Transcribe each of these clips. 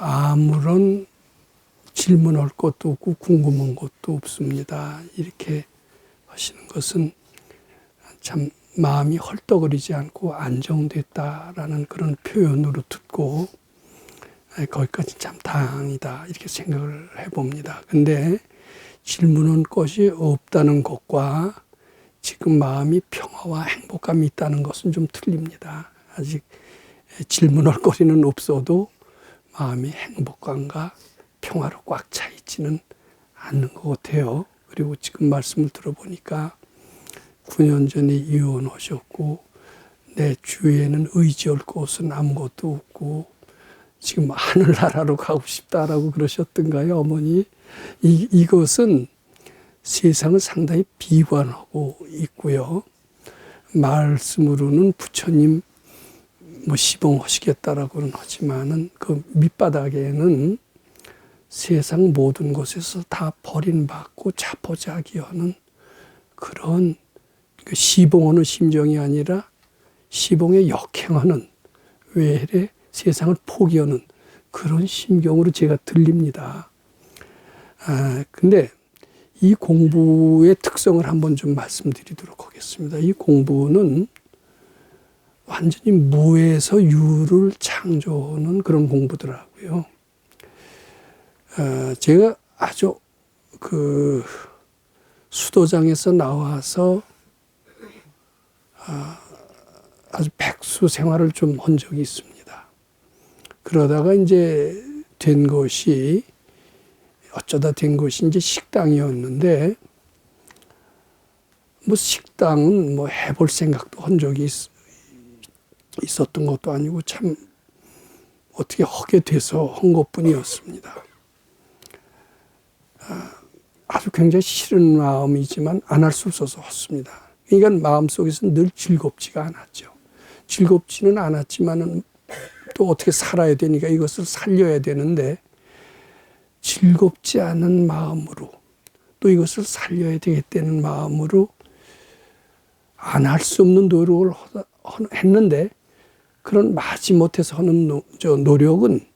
아무런 질문할 것도 없고 궁금한 것도 없습니다. 이렇게 하시는 것은 참 마음이 헐떡거리지 않고 안정됐다라는 그런 표현으로 듣고 거기까지 참 다행이다 이렇게 생각을 해봅니다. 근데 질문한 것이 없다는 것과 지금 마음이 평화와 행복감이 있다는 것은 좀 틀립니다. 아직 질문할 거리는 없어도 마음이 행복감과 평화로 꽉 차 있지는 않는 것 같아요. 그리고 지금 말씀을 들어보니까 9년 전에 이혼하셨고 내 주위에는 의지할 곳은 아무것도 없고 지금 하늘나라로 가고 싶다라고 그러셨던가요, 어머니? 이것은 세상을 상당히 비관하고 있고요. 말씀으로는 부처님 시봉하시겠다라고는 하지만은 그 밑바닥에는 세상 모든 곳에서 다 버림받고 자포자기하는 그런 시봉하는 심정이 아니라 시봉에 역행하는 외래 세상을 포기하는 그런 심경으로 제가 들립니다. 근데 이 공부의 특성을 한번 좀 말씀드리도록 하겠습니다. 이 공부는 완전히 무에서 유를 창조하는 그런 공부더라고요. 제가 아주 수도장에서 나와서 아주 백수 생활을 좀 한 적이 있습니다. 그러다가 이제 어쩌다 된 것이 이제 식당이었는데, 식당은 해볼 생각도 한 적이 있었던 것도 아니고 참 어떻게 하게 돼서 한 것뿐이었습니다. 아주 굉장히 싫은 마음이지만 안 할 수 없어서 했습니다. 그러니까 마음속에서 늘 즐겁지가 않았죠. 즐겁지는 않았지만은 또 어떻게 살아야 되니까 이것을 살려야 되는데 즐겁지 않은 마음으로 또 이것을 살려야 되겠다는 마음으로 안 할 수 없는 노력을 했는데 그런 마지못해서 하는 노력은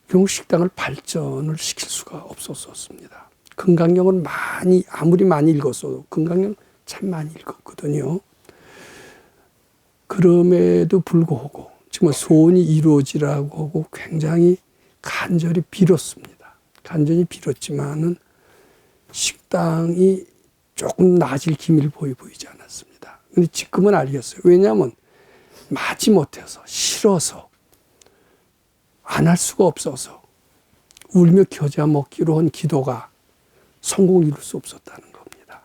결국 식당을 발전을 시킬 수가 없었습니다. 금강경은 아무리 많이 읽었어도 금강경 참 많이 읽었거든요. 그럼에도 불구하고 정말 소원이 이루어지라고 하고 굉장히 간절히 빌었습니다. 간절히 빌었지만은 식당이 조금 나아질 기미를 보이지 않았습니다. 근데 지금은 알겠어요. 왜냐하면 마지못해서 싫어서 안 할 수가 없어서 울며 겨자 먹기로 한 기도가 성공을 이룰 수 없었다는 겁니다.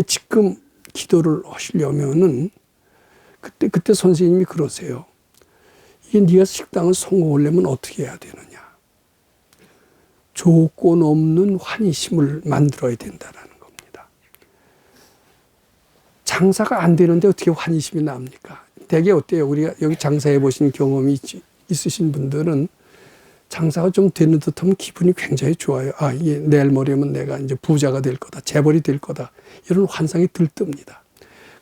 지금 기도를 하시려면은 그때 선생님이 그러세요. 네가 식당을 성공하려면 어떻게 해야 되느냐. 조건 없는 환희심을 만들어야 된다라는 겁니다. 장사가 안 되는데 어떻게 환희심이 납니까? 되게 어때요? 우리가 여기 장사해 보신 경험이 있으신 분들은 장사가 좀 되는 듯하면 기분이 굉장히 좋아요. 이게 내일 모레면 내가 이제 부자가 될 거다, 재벌이 될 거다, 이런 환상이 들뜹니다.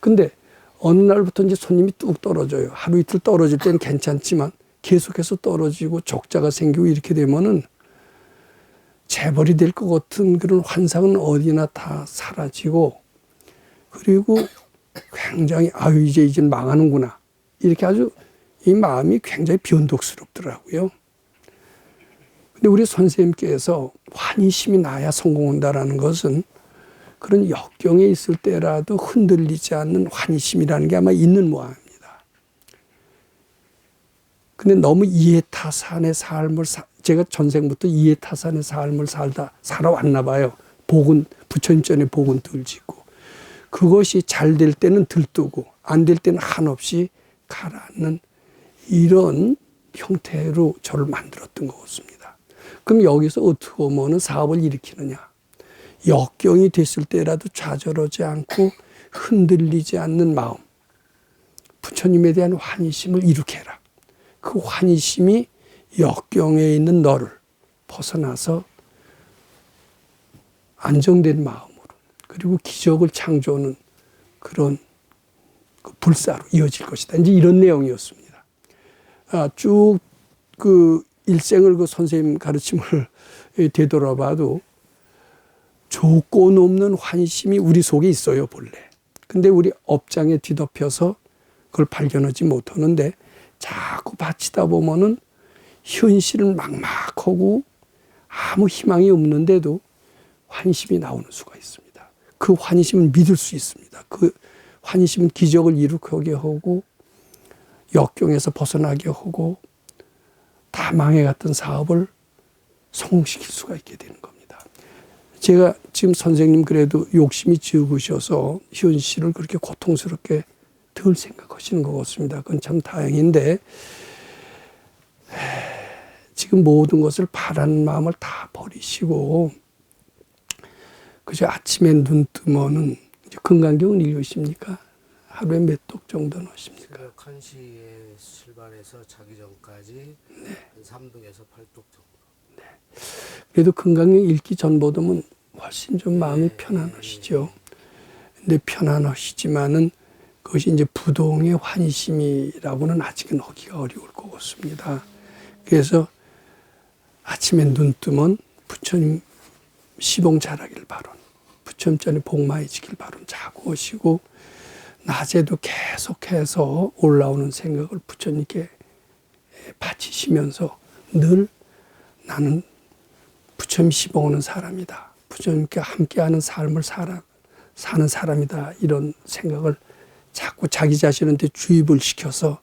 근데 어느 날부터 이제 손님이 뚝 떨어져요. 하루 이틀 떨어질 때는 괜찮지만 계속해서 떨어지고 적자가 생기고 이렇게 되면은 재벌이 될 것 같은 그런 환상은 어디나 다 사라지고, 그리고 굉장히 아유 이제 망하는구나, 이렇게 아주 이 마음이 굉장히 변덕스럽더라고요. 근데 우리 선생님께서 환희심이 나야 성공한다라는 것은 그런 역경에 있을 때라도 흔들리지 않는 환희심이라는 게 아마 있는 모양입니다. 근데 너무 이해타산의 삶을 제가 전생부터 이해타산의 삶을 살아왔나 봐요. 복은 부처님 전에 복은 덜 짓고, 그것이 잘 될 때는 들뜨고 안 될 때는 한없이 가라앉는 이런 형태로 저를 만들었던 것 같습니다. 그럼 여기서 어떻게 보면 사업을 일으키느냐? 역경이 됐을 때라도 좌절하지 않고 흔들리지 않는 마음, 부처님에 대한 환희심을 일으켜라. 그 환희심이 역경에 있는 너를 벗어나서 안정된 마음으로, 그리고 기적을 창조하는 그런 불사로 이어질 것이다. 이제 이런 내용이었습니다. 쭉 그 일생을 그 선생님 가르침을 되돌아봐도 조건 없는 환심이 우리 속에 있어요, 본래. 근데 우리 업장에 뒤덮여서 그걸 발견하지 못하는데, 자꾸 바치다 보면은 현실은 막막하고 아무 희망이 없는데도 환심이 나오는 수가 있습니다. 그 환심은 믿을 수 있습니다. 그 환심은 기적을 일으키게 하고 역경에서 벗어나게 하고 다 망해갔던 사업을 성공시킬 수가 있게 되는 겁니다. 제가 지금 선생님 그래도 욕심이 적으셔서 현실을 그렇게 고통스럽게 덜 생각하시는 것 같습니다. 그건 참 다행인데, 지금 모든 것을 바라는 마음을 다 버리시고 그저 아침에 눈 뜨면은 건강경은 읽으십니까? 하루에 몇 독 정도 넣으십니까? 새벽 1시에 출발해서 자기 전까지 네. 한 3독에서 8독 정도. 네. 그래도 건강경 읽기 전보다는 훨씬 좀 마음이 편안하시죠. 근데 편안하시지만은 그것이 이제 부동의 환희심이라고는 아직은 하기가 어려울 것 같습니다. 그래서 아침에 눈 뜨면 부처님 시봉 잘하길 바론, 부처님 전에 복 많이 지길 바론 자고 오시고, 낮에도 계속해서 올라오는 생각을 부처님께 바치시면서 늘 나는 부처님 시봉하는 사람이다, 부처님께 함께하는 삶을 사는 사람이다, 이런 생각을 자꾸 자기 자신한테 주입을 시켜서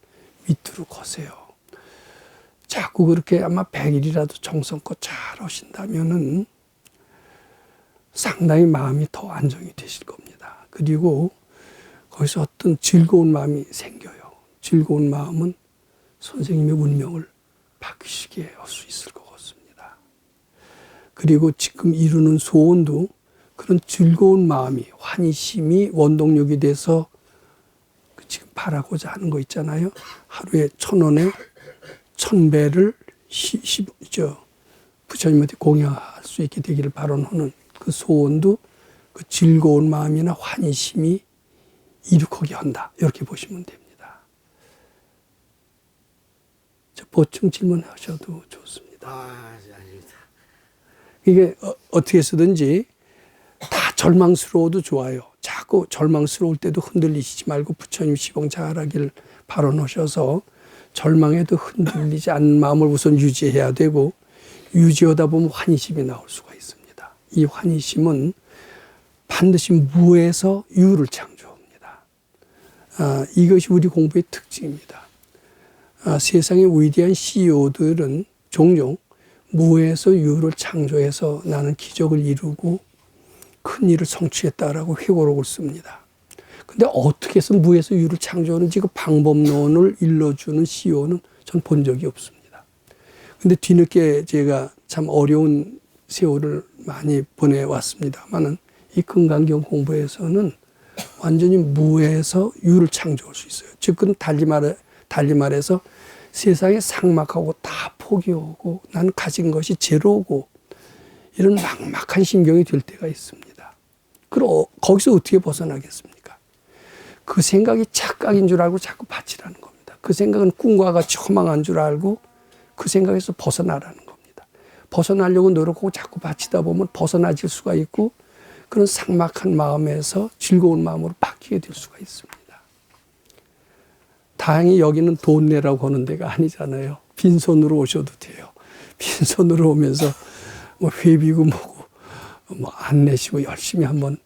밑으로 거세요. 자꾸 그렇게 아마 100일이라도 정성껏 잘 하신다면은 상당히 마음이 더 안정이 되실 겁니다. 그리고 거기서 어떤 즐거운 마음이 생겨요. 즐거운 마음은 선생님의 운명을 바뀌시게 할 수 있을 것 같습니다. 그리고 지금 이루는 소원도 그런 즐거운 마음이, 환희심이 원동력이 돼서 지금 바라고자 하는 거 있잖아요. 하루에 1,000원에 1,000배를 부처님한테 공양할 수 있게 되기를 바라는 그 소원도 그 즐거운 마음이나 환희심이 이룩하게 한다, 이렇게 보시면 됩니다. 보충 질문하셔도 좋습니다. 아닙니다. 이게 어떻게 쓰든지 다 절망스러워도 좋아요. 자꾸 절망스러울 때도 흔들리시지 말고 부처님 시봉 잘하길 바라놓으셔서 절망에도 흔들리지 않는 마음을 우선 유지해야 되고, 유지하다 보면 환희심이 나올 수가 있습니다. 이 환희심은 반드시 무에서 유를 창조합니다. 이것이 우리 공부의 특징입니다. 세상의 위대한 CEO들은 종종 무에서 유를 창조해서 나는 기적을 이루고 큰 일을 성취했다라고 회고록을 씁니다. 근데 어떻게 해서 무에서 유를 창조하는지 그 방법론을 일러주는 CEO는 전 본 적이 없습니다. 근데 뒤늦게 제가 참 어려운 세월을 많이 보내왔습니다만은 이 금강경 공부에서는 완전히 무에서 유를 창조할 수 있어요. 즉, 그건 달리 말해서 세상의 상막하고 다 포기하고 나는 가진 것이 제로고 이런 막막한 심경이 될 때가 있습니다. 그럼 거기서 어떻게 벗어나겠습니까? 그 생각이 착각인 줄 알고 자꾸 바치라는 겁니다. 그 생각은 꿈과 같이 허망한 줄 알고 그 생각에서 벗어나라는 겁니다. 벗어나려고 노력하고 자꾸 바치다 보면 벗어나질 수가 있고 그런 삭막한 마음에서 즐거운 마음으로 바뀌게 될 수가 있습니다. 다행히 여기는 돈 내라고 하는 데가 아니잖아요. 빈손으로 오셔도 돼요. 빈손으로 오면서 뭐 회비고 뭐고 뭐 안 내시고 열심히 한번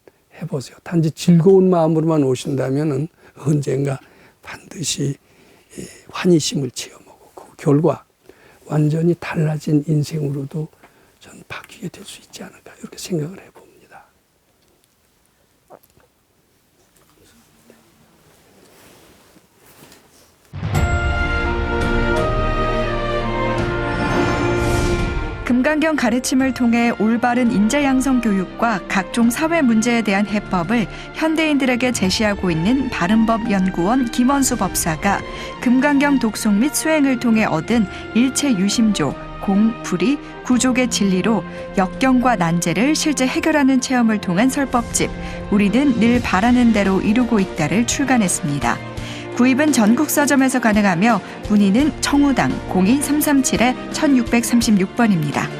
해보세요. 단지 즐거운 마음으로만 오신다면은 언젠가 반드시 환희심을 체험하고 그 결과 완전히 달라진 인생으로도 저는 바뀌게 될 수 있지 않을까 이렇게 생각을 해봅니다. 금강경 가르침을 통해 올바른 인재 양성 교육과 각종 사회 문제에 대한 해법을 현대인들에게 제시하고 있는 바른법연구원 김원수 법사가 금강경 독송 및 수행을 통해 얻은 일체 유심조, 공, 불이, 구족의 진리로 역경과 난제를 실제 해결하는 체험을 통한 설법집 우리는 늘 바라는 대로 이루고 있다를 출간했습니다. 구입은 전국 서점에서 가능하며 문의는 청우당 02-337-1636번입니다.